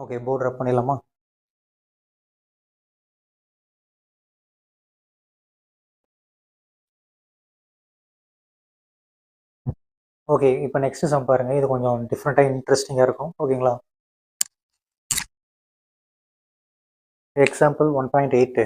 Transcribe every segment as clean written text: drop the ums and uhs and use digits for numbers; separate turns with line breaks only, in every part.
Okay, board ரப் பண்ணிடலாமா? Okay, இப்போ next sum பாருங்க. இது கொஞ்சம் டிஃப்ரெண்ட்டாக இன்ட்ரெஸ்டிங்காக இருக்கும். ஓகேங்களா? Example 1.8.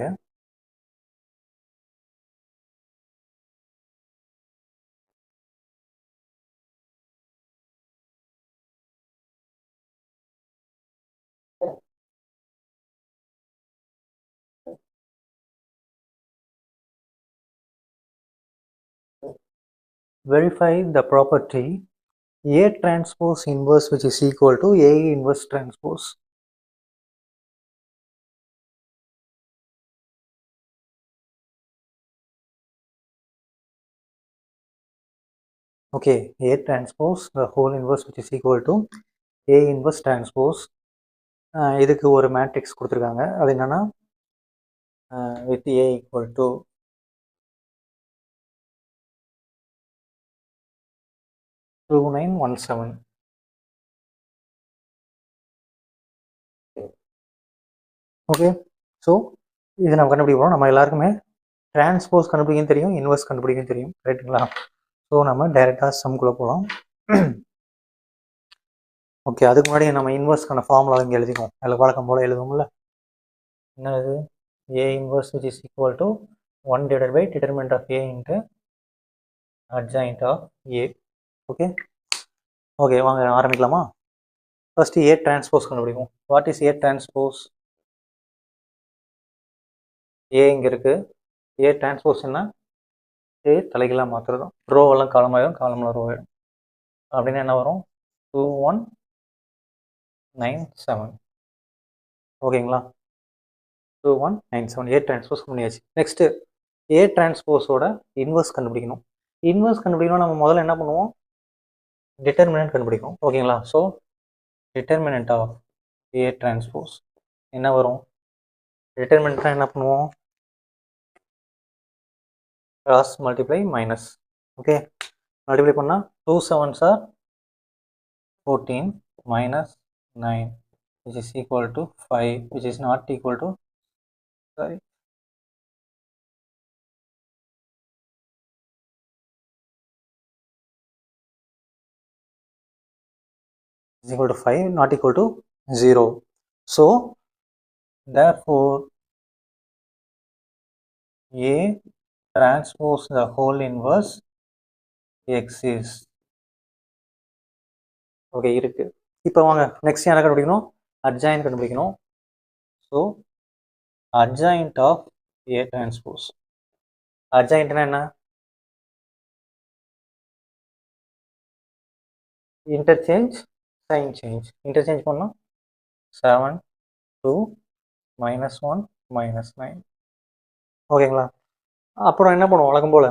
Verify the property A transpose inverse which is equal to A inverse transpose. Okay, A transpose the whole inverse which is equal to A inverse transpose. இதுக்கு ஒரு மேட்ரிக்ஸ் கொடுத்துருக்காங்க. அது என்னன்னா with A equal to 2917. Okay, so இது நம்ம கண்டுபிடிப்போம். நம்ம எல்லாருக்குமே டிரான்ஸ்போஸ் கண்டுபிடிக்கும் தெரியும், இன்வெர்ஸ் கண்டுபிடிக்கும் தெரியும், ரைட்டுங்களா? ஸோ நம்ம டைரெக்டாக சம்குள்ளே போகலாம். ஓகே, அதுக்கு முன்னாடி நம்ம இன்வெர்ஸ்க்கான ஃபார்முலா இங்கே எழுதிக்குவோம். அதில் வழக்கம் போல் எழுதுவோம்ல. என்னது? A inverse which is equal to 1 divided by determinant of A into adjoint of A. Okay okay, வாங்க ஆரம்பிக்கலாமா? ஃபர்ஸ்ட் A டிரான்ஸ்போஸ் கண்டுபிடிக்கும். What is A transpose? A இங்கே இருக்குது. A டிரான்ஸ்போஸ் என்ன? A தலைகளாக மாற்றுறதும். ரோவெல்லாம் காலமாயிடும், காலம்லாம் ரோ ஆகிடும். அப்படின்னு என்ன வரும்? 2197. ஓகேங்களா? 2197 A டிரான்ஸ்போஸ் பண்ணியாச்சு. நெக்ஸ்ட்டு A டிரான்ஸ்போஸோட இன்வெர்ஸ் கண்டுபிடிக்கணும். இன்வெர்ஸ் கண்டுபிடிக்கணும். நம்ம முதல்ல என்ன பண்ணுவோம்? டிட்டர்மினன்ட் கண்டுபிடிக்கணும். ஓகேங்களா? So determinant of A transpose என்ன வரும்? டிட்டர்மினன்ட்னா என்ன பண்ணுவோம்? Cross multiply minus. Okay, multiply பண்ணால் 2 7s are 14 minus 9 which is equal to 5 which is not equal to, sorry, is equal to 5, not equal to 0. So therefore A transpose the whole inverse exists. Okay, இருக்கு. இப்போ வாங்க next என்ன கண்டுபிடிக்கணும்? Adjoint கண்டுபிடிக்கணும். So adjoint of A transpose. அட்ஜாயின்ட்னா என்ன? Interchange, sign change. Interchange பண்ணால் 7 2 -1 -9. ஓகேங்களா? அப்புறம் என்ன பண்ணுவோம்? வழக்கம் போல்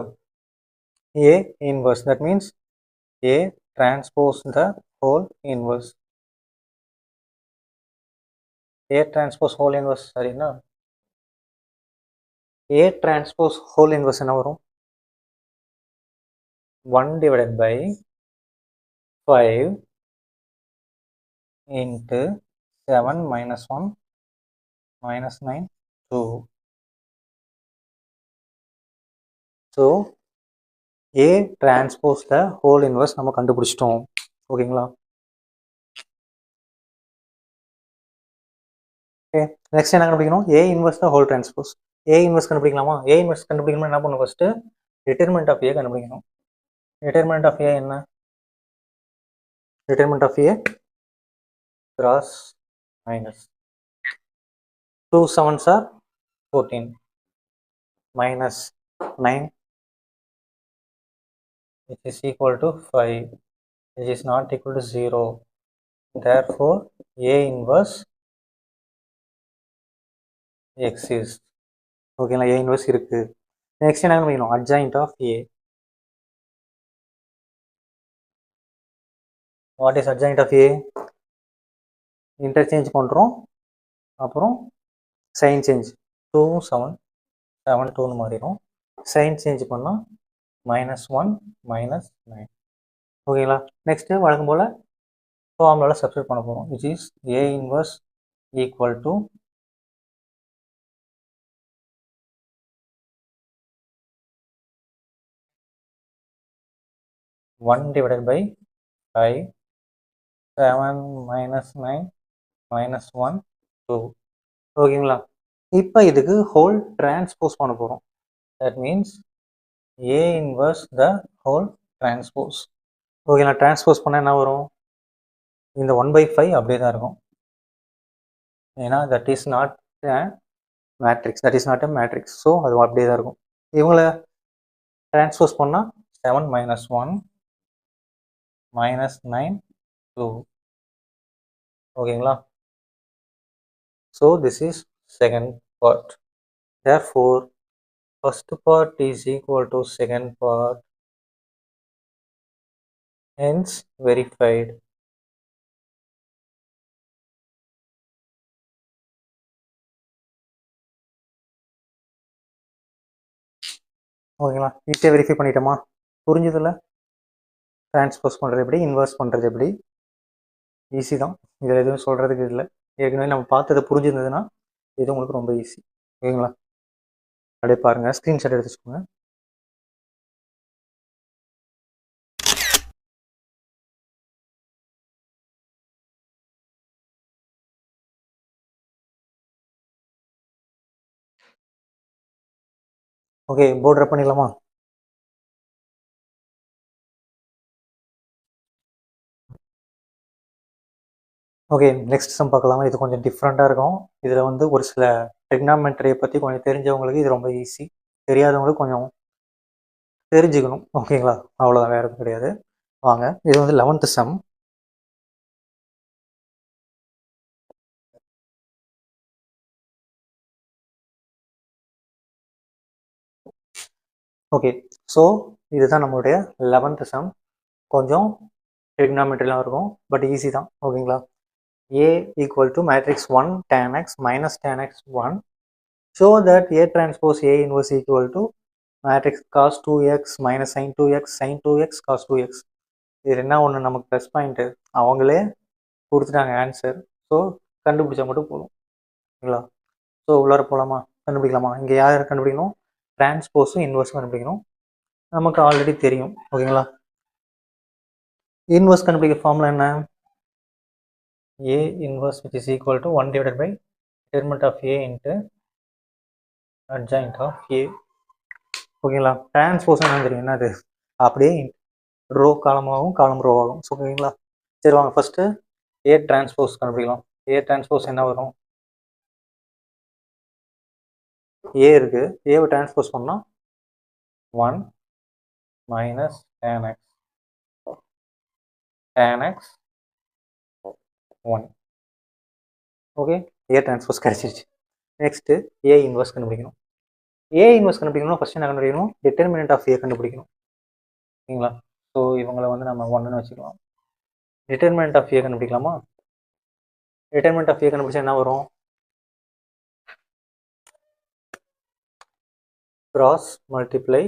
A inverse, that means A transpose the whole inverse. A transpose whole inverse சரின்னா A transpose whole inverse என்ன வரும்? 1 divided by 5 into 7 -1 -9 2. So A transpose the whole inverse நம்ம கண்டுபிடிச்சிட்டோம். ஓகேங்களா? ஓகே, நெக்ஸ்ட் என்ன கண்டுபிடிக்கணும்? A inverse the whole transpose. A inverse கண்டுபிடிக்கலாமா? A inverse கண்டுபிடிக்கணும்னா என்ன பண்ணணும்? ஃபர்ஸ்ட் டிட்டர்மினன்ட் ஆஃப் A கண்டுபிடிக்கணும். டிட்டர்மினன்ட் ஆஃப் A என்ன? Determinant of A cross minus 2 7s are 14 minus 9 which is equal to 5 which is not equal to 0. Therefore A inverse exists. Okay, A inverse இருக்கு. Next என்ன கண்டுபிடிக்கணும்? Adjoint of A. What is adjoint of A? Interchange பண்ணுறோம், அப்புறம் sign change 2 7 7 2ன்னு மாறிடும். Sign change பண்ணால் -1 -9. ஓகேங்களா? Next வழக்கம் போல் ஃபார்முலாவில் சப்ஸ்டிட் பண்ண போகிறோம். Which is A inverse equal to 1 divided by 5, 7 minus 9 minus 1 2. ஓகேங்களா? இப்போ இதுக்கு ஹோல் டிரான்ஸ்போஸ் பண்ண போகிறோம். That means A inverse the whole transpose. ஓகேங்களா? டிரான்ஸ்போஸ் பண்ணால் என்ன வரும்? இந்த 1/5 அப்படியே தான் இருக்கும். ஏன்னா that is not matrix, that is not a matrix. So அது அப்படியே தான் இருக்கும். இவங்கள டிரான்ஸ்போஸ் பண்ணால் 7 minus 1 minus 9 2. ஓகேங்களா? So this is second part. Therefore first part is equal to second part, hence verified. ஓகேங்களா? ஈஸியாக வெரிஃபை பண்ணிட்டோமா? புரிஞ்சுதில்ல? டிரான்ஸ்போஸ் பண்ணுறது எப்படி, இன்வெர்ஸ் பண்ணுறது எப்படி, ஈஸி தான். இதில் எதுவும் சொல்கிறதுக்கு இல்லை. ஏற்கனவே நம்ம பார்த்ததை புரிஞ்சிருந்ததுன்னா இது உங்களுக்கு ரொம்ப ஈஸி. ஓகேங்களா? அப்படியே பாருங்கள், ஸ்க்ரீன்ஷாட் எடுத்து வச்சுக்கோங்க. ஓகே, போர்டு ரப் பண்ணிடலாமா? ஓகே, நெக்ஸ்ட் சம் பார்க்கலாமா? இது கொஞ்சம் டிஃப்ரெண்ட்டாக இருக்கும். இதில் வந்து ஒரு சில ட்ரிக்னாமெட்ரியை பற்றி கொஞ்சம் தெரிஞ்சவங்களுக்கு இது ரொம்ப ஈஸி, தெரியாதவங்களுக்கு கொஞ்சம் தெரிஞ்சுக்கணும். ஓகேங்களா? அவ்வளோதான், வேறு எதுவும் கிடையாது. வாங்க, இது வந்து 11th சம். ஓகே, ஸோ இதுதான் நம்மளுடைய 11th சம். கொஞ்சம் ட்ரிக்னாமெட்ரிலாம் இருக்கும், பட் ஈஸி தான். ஓகேங்களா? A equal to matrix 1 tan x minus tan x 1. Show that A transpose A inverse equal to matrix cos 2x minus sin 2x sin 2x cos 2x. இது என்ன ஒன்று நமக்கு plus point, அவங்களே கொடுத்துட்டாங்க answer. So கண்டுபிடிச்சா மட்டும் போதும். ஓகேங்களா? ஸோ உள்ளார போகலாமா? கண்டுபிடிக்கலாமா? இங்கே யார் கண்டுபிடிக்கணும்? டிரான்ஸ்போஸும் இன்வர்ஸும் கண்டுபிடிக்கணும். நமக்கு ஆல்ரெடி தெரியும். ஓகேங்களா? இன்வர்ஸ் கண்டுபிடிக்க ஃபார்முலா என்ன? A inverse which is equal to 1 divided by determinant of A into adjoint of A. ஓகேங்களா? டிரான்ஸ்போஸ் என்ன தெரியும், என்னது அப்படியே ரோ காலமாகவும் காலம் ரோ ஆகும். ஸோ ஓகேங்களா? சரி வாங்க, ஃபஸ்ட்டு A டிரான்ஸ்போஸ் கண்டுபிடிக்கலாம். A டிரான்ஸ்போஸ் என்ன வரும்? A இருக்கு, ஏவை டிரான்ஸ்போஸ் பண்ணால் 1 minus tan x tan x 1. Okay, A transpose கிடைச்சிருச்சு. நெக்ஸ்ட்டு A இன்வர்ஸ் கண்டுபிடிக்கணும். A இன்வர்ஸ் கண்டுபிடிக்கணும்னா ஃபஸ்ட்டு என்ன கண்டுபிடிக்கணும்? டிட்டர்மினன்ட் ஆஃப் A கண்டுபிடிக்கணும். ஓகேங்களா? ஸோ இவங்களை வந்து நம்ம 1ன்னு வச்சுக்கலாம். டிட்டர்மினன்ட் ஆஃப் A கண்டுபிடிக்கலாமா? டிட்டர்மினன்ட் ஆஃப் A கண்டுபிடிச்சா என்ன வரும்? Cross multiply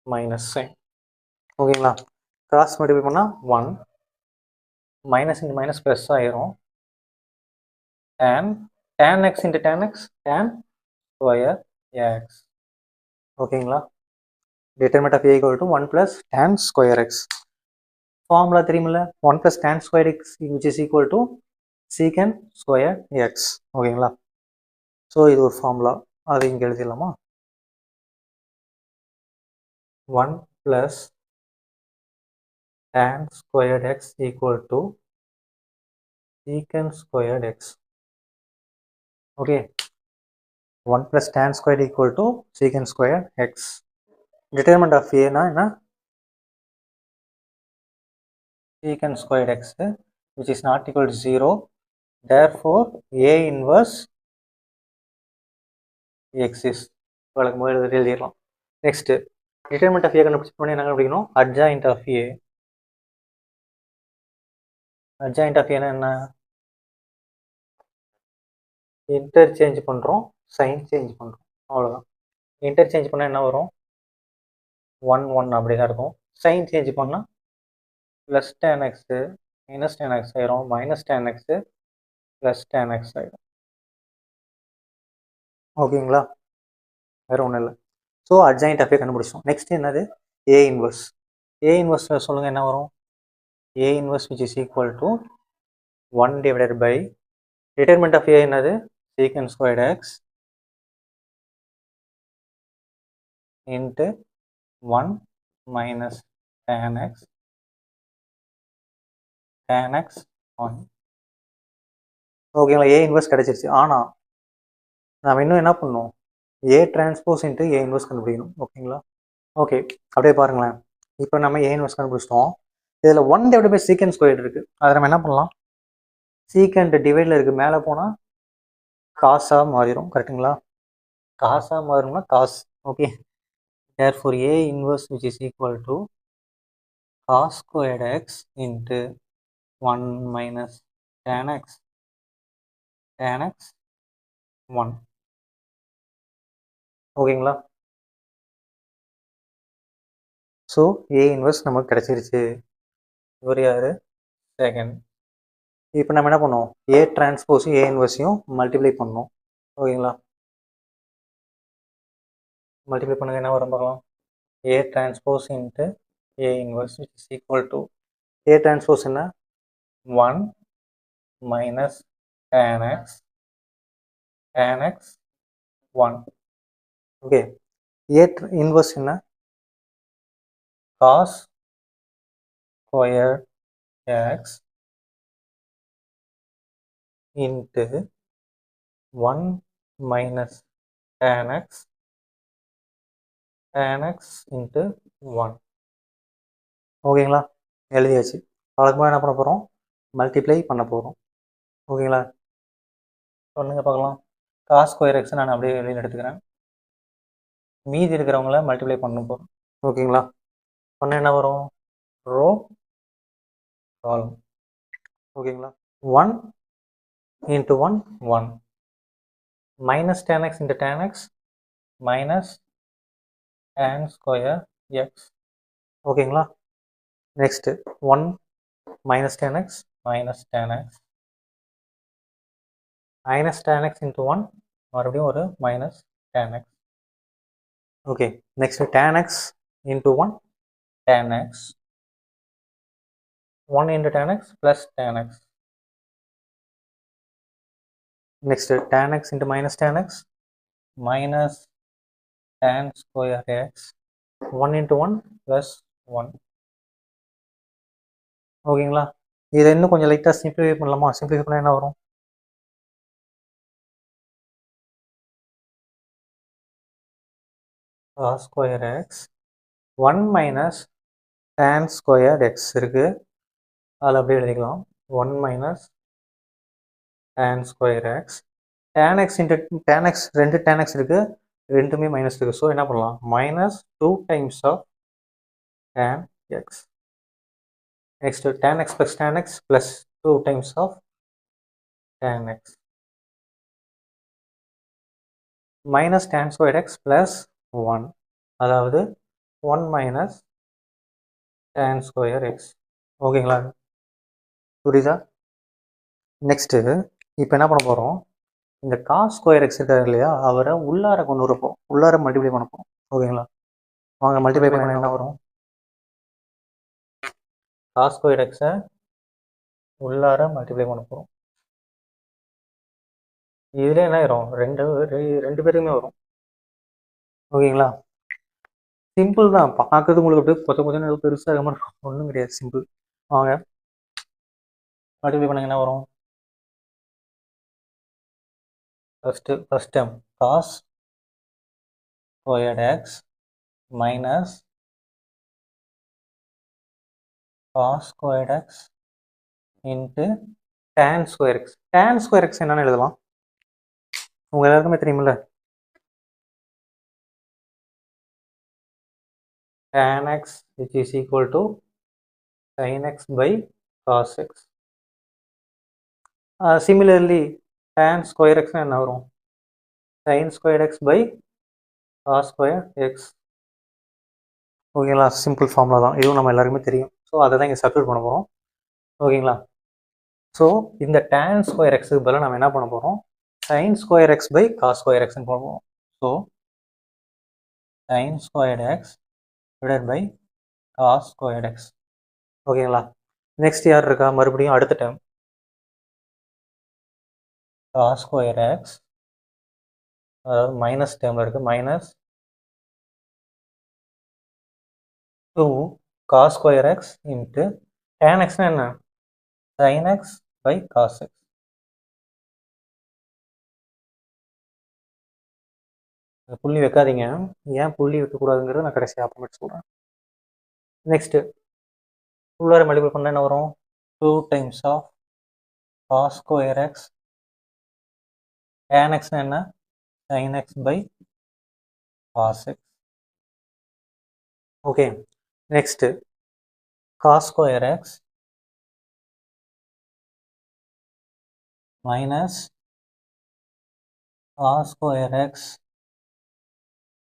minus sign. ஓகேங்களா? கிராஸ் மல்டிப்ளை பண்ணால் 1, மைனஸ் இன்ட்டு மைனஸ் ப்ளஸ் ஆயிரும். tan x இன்ட்டு tan x tan square x. ஓகேங்களா? Determinant of A equal to 1 plus tan square x. Formula தெரியுமில்ல? 1 plus tan square x which is equal to secant square x. ஓகேங்களா? So இது ஒரு formula, அது இங்கே எழுதிடலாமா? 1 plus tan squared x equal to secant squared x. Okay, 1 plus tan squared equal to secant squared x. Determinant of ஏனா என்ன? secant squared x which is not equal to 0. Therefore A inverse exists. வழக்கு முதல் எழுதிடலாம். Next determinant of A கண்டுபிடிச்சோன்னே என்ன கண்டுபிடிக்கணும்? Adjoint of A. Adjoint of ஏன்னா என்ன? இன்டர்சேஞ்ச் பண்ணுறோம், சைன் சேஞ்ச் பண்ணுறோம், அவ்வளோதான். இன்டர்சேஞ்ச் பண்ணால் என்ன வரும்? 1 1 அப்படி தான் இருக்கும். சைன் சேஞ்ச் பண்ணால் plus tan x minus tan x ஆயிரும், minus tan x plus tan x ஆயிடும். ஓகேங்களா, வேறு ஒன்றும் இல்லை. ஸோ அட்ஜாயிண்ட் ஆஃப் ஏ கண்டுபிடிச்சோம். நெக்ஸ்ட் என்னது, ஏ இன்வர்ஸ். ஏ இன்வர்ஸ் சொல்லுங்கள் என்ன வரும், A inverse which is equal to 1 divided by determinant of A என்னது, secant squared x into 1 minus tan x 1. ஓகேங்களா, ஏ இன்வர்ஸ் கிடச்சிருச்சு. ஆனால் நாம் இன்னும் என்ன பண்ணணும், ஏ டிரான்ஸ்போஸ் இன்ட்டு ஏ இன்வர்ஸ் கண்டுபிடிக்கணும். ஓகேங்களா, ஓகே அப்படியே பாருங்களேன். இப்போ நம்ம ஏ இன்வர்ஸ் கண்டுபிடிச்சிட்டோம். இதில் 1 டிவைட் பை சீக்கன் ஸ்கொயர் இருக்குது. அதை நம்ம என்ன பண்ணலாம், சீக்கண்ட் டிவைடில் இருக்குது, மேலே போனால் காசாக மாறிடும். கரெக்டுங்களா, காசாக மாறணும்னா cos. Okay, therefore A inverse which is equal to cos squared x into 1 minus tan x 1. ஓகேங்களா, ஸோ ஏ இன்வர்ஸ் நமக்கு கிடச்சிருச்சு. இவர் யார், செகண்ட். இப்போ நம்ம என்ன பண்ணோம், ஏ டிரான்ஸ்போஸும் ஏ இன்வர்ஸையும் மல்டிப்ளை பண்ணோம். ஓகேங்களா, மல்டிப்ளை பண்ணுங்க, என்ன வரும் பார்க்கலாம். ஏ transpose into A inverse which is equal to, A transpose என்ன, 1 minus tan x 1. Okay, A inverse என்ன, cos squared x into 1 minus tan x into 1. ஓகேங்களா, எழுதியாச்சு. வழக்கமாக என்ன பண்ண போகிறோம், மல்டிப்ளை பண்ண போகிறோம். ஓகேங்களா, சொல்லுங்க பார்க்கலாம். காஸ் ஸ்கொயர் எக்ஸ் நான் அப்படியே வெளியில் எடுத்துக்கிறேன், மீதி இருக்கிறவங்கள மல்டிப்ளை பண்ண போகிறோம். ஓகேங்களா, பண்ண என்ன வரும், ரோ காலம். ஓகேங்களா, 1 into 1 1 minus tan x into tan x minus tan square x. ஓகேங்களா, next 1 minus tan x minus tan x into 1 மறுபடியும் ஒரு minus tan x. Okay, next tan x into 1 tan x 1 into tan x plus tan x. Next tan x into minus tan x minus tan square x 1 into 1 plus 1. ஓகேங்களா, இதை இன்னும் கொஞ்சம் லைட்டாக simplify பண்ணலாமா, simplify பண்ணால் என்ன வரும், cos square x 1 minus tan square x இருக்குது, அதில் அப்படியே எழுதிக்கலாம். 1 minus tan square x tan x into tan x, ரெண்டு tan x இருக்குது, ரெண்டுமே மைனஸ் இருக்குது. ஸோ என்ன பண்ணலாம், minus 2 times of tan x. Next tan x plus tan x plus 2 times of tan x minus tan square x plus 1, அதாவது 1 minus tan square x. ஓகேங்களா, புரியுதா. Next இப்போ என்ன பண்ண போகிறோம், இந்த காஸ் ஸ்கொயர் எக்ஸ் இருக்காரு இல்லையா, அவரை உள்ளார கொண்டு வரப்போம், உள்ளார மல்டிப்ளை பண்ண போகிறோம். ஓகேங்களா, வாங்க மல்டிப்ளை பண்ண என்ன வரும், காஸ் ஸ்கொயர் எக்ஸை உள்ளார மல்டிப்ளை பண்ண போகிறோம். இதில் என்ன ஆயிரும், ரெண்டு பேருக்குமே வரும். ஓகேங்களா, சிம்பிள் தான், பார்க்கறது உங்களுக்கு அப்படியே கொஞ்சம் பெருசாக இருக்க மாதிரி ஒன்றும் கிடையாது, சிம்பிள். வாங்க மல்டிப்ளை பண்ணுங்க, என்ன வரும், first time cos squared x minus cos squared x into tan square x. tan square x என்னன்னு எழுதலாம், உங்க எல்லாருக்குமே தெரியுமில்ல, tan x which is equal to sin x by cos x. Similarly tan square x என்ன வரும், sin squared x by cos square x. ஓகேங்களா, simple formula தான், இதுவும் நம்ம எல்லாருக்குமே தெரியும். ஸோ அதை தான் இங்கே சப்ஸ்டிட்யூட் பண்ண போகிறோம். ஓகேங்களா, ஸோ இந்த tan square xக்கு பதிலாக நம்ம என்ன பண்ண போகிறோம், sin square x by cos square x போடுவோம். So sin squared x divided by cos squared x. ஓகேங்களா? நெக்ஸ்ட் யார் இருக்கா? மறுபடியும் அடுத்த டேர்ம் cos square x, அதாவது மைனஸ் டேர்மில் இருக்குது, மைனஸ் 2 cos square x இன்ட்டு tan xனா என்ன? sin x by cos x. புள்ளி வைக்காதீங்க. ஏன் புள்ளி வைக்கக்கூடாதுங்கிறது நான் கடைசி அப்புறமேட்டு சொல்கிறேன். நெக்ஸ்ட்டு உள்ளார மல்டிபிள் பண்ணால் என்ன வரும்? 2 times of cos square x, tan xனா என்ன? sin x by cos x. Okay, next cos square x minus cos square x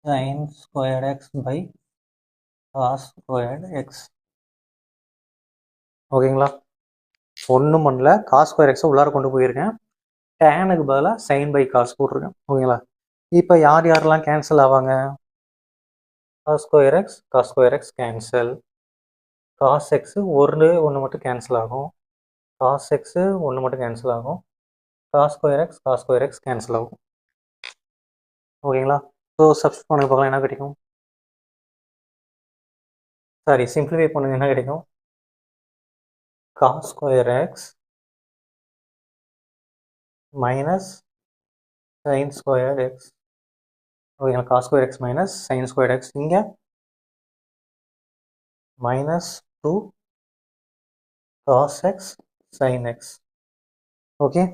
sin squared x by cos squared x. ஓகேங்களா? ஒன்றும் பண்ணல, cos square x உள்ளார கொண்டு போயிருக்கேன், டேனுக்கு பதிலாக sin by cos போட்டிருக்கேன். ஓகேங்களா? இப்போ யார் யாரெல்லாம் கேன்சல் ஆவாங்க? cos square x cancel, cos x ஒன்று மட்டும் கேன்சல் ஆகும், cos x ஒன்று மட்டும் கேன்சல் ஆகும், cos square x கேன்சல் ஆகும். ஓகேங்களா? ஸோ சப்ஸ்டிட் பண்ணி பார்க்கலாம், என்ன கிடைக்கும்? சாரி, சிம்பிளிஃபை பண்ணுங்க, என்ன கிடைக்கும்? cos square x minus sin squared x. ஓகேங்களா? cos square x minus sin squared x, இங்கே minus 2 cos x sin x. Okay,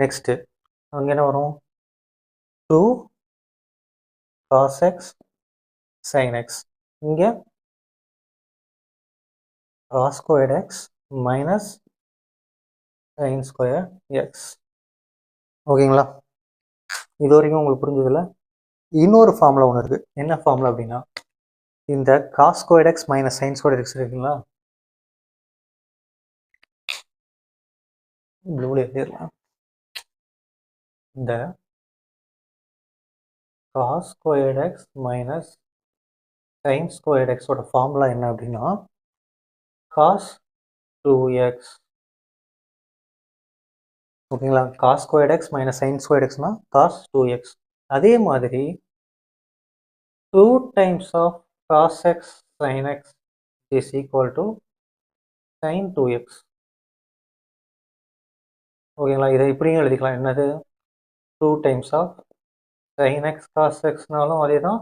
next அங்கே என்ன வரும்? 2 cos x sin x, இங்கே cos squared x minus sin squared x. ஓகேங்களா? இது வரைக்கும் உங்களுக்கு புரிஞ்சதில்ல? இன்னொரு ஃபார்முலா ஒன்று இருக்குது. என்ன ஃபார்முலா அப்படின்னா, இந்த cos squared x minus sin squared x இருக்குங்களா, ப்ளூவில் எழுதிடலாம். இந்த cos squared x minus sin squared x ஓட ஃபார்முலா என்ன அப்படின்னா, cos 2x. ஓகேங்களா? cos squared x minus sin squared xனா cos 2x. அதே மாதிரி 2 times of cos x sin x is equal to sin 2x. ஓகேங்களா? இதை இப்படியும் எழுதிக்கலாம். என்னது? 2 times of sin x cos xனாலும் அதே தான்,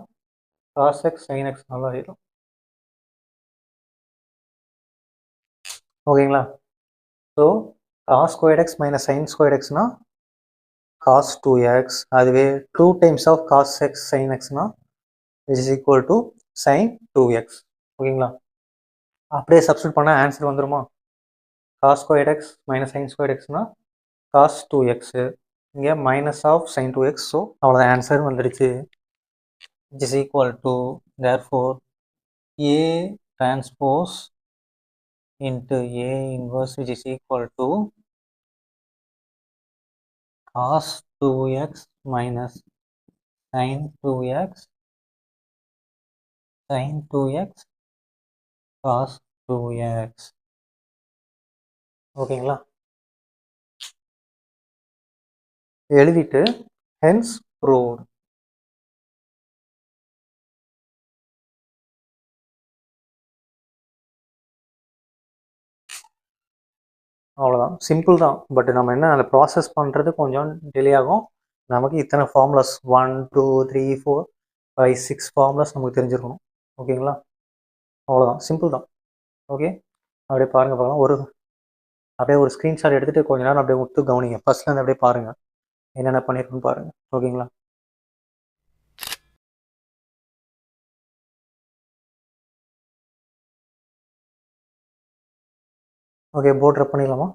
cos x sin xனாலும் அதே தான். ஓகேங்களா? So cos squared x minus sin squared xனா cos 2x, அதுவே 2 times of cos x sin xனா is equal to sin 2x. ஓகேங்களா? அப்படியே சப்ஸ்டிட் பண்ணால் ஆன்சர் வந்துருமா? cos squared x minus sin squared xனா cos 2x, இங்கே minus of sin 2x. So அவ்வளோதான், answer வந்துடுச்சு. It is equal to, therefore A transpose into A inverse, which is equal to cos 2x minus sin 2x sin 2x cos 2x. ஓகேங்களா? எழுதிட்டு hence proved. அவ்வளோதான், simple தான். But நம்ம என்ன, அந்த process பண்ணுறது கொஞ்சம் டிலே ஆகும். நமக்கு இத்தனை ஃபார்முலாஸ் 1 2 3 4 5 6 ஃபார்முலாஸ் நமக்கு தெரிஞ்சிருக்கணும். ஓகேங்களா? அவ்வளோதான், சிம்பிள் தான். ஓகே, அப்படியே பாருங்கள் பார்க்கலாம். அப்படியே ஒரு ஸ்க்ரீன்ஷாட் எடுத்துகிட்டு கொஞ்ச நேரம் அப்படியே விட்டு கவனிங்க. ஃபஸ்ட்லேருந்து அப்படியே பாருங்கள் என்னென்ன பண்ணியிருக்குன்னு பாருங்கள். ஓகேங்களா? ஓகே, போர்ட் ரப் பண்ணிடலாமா?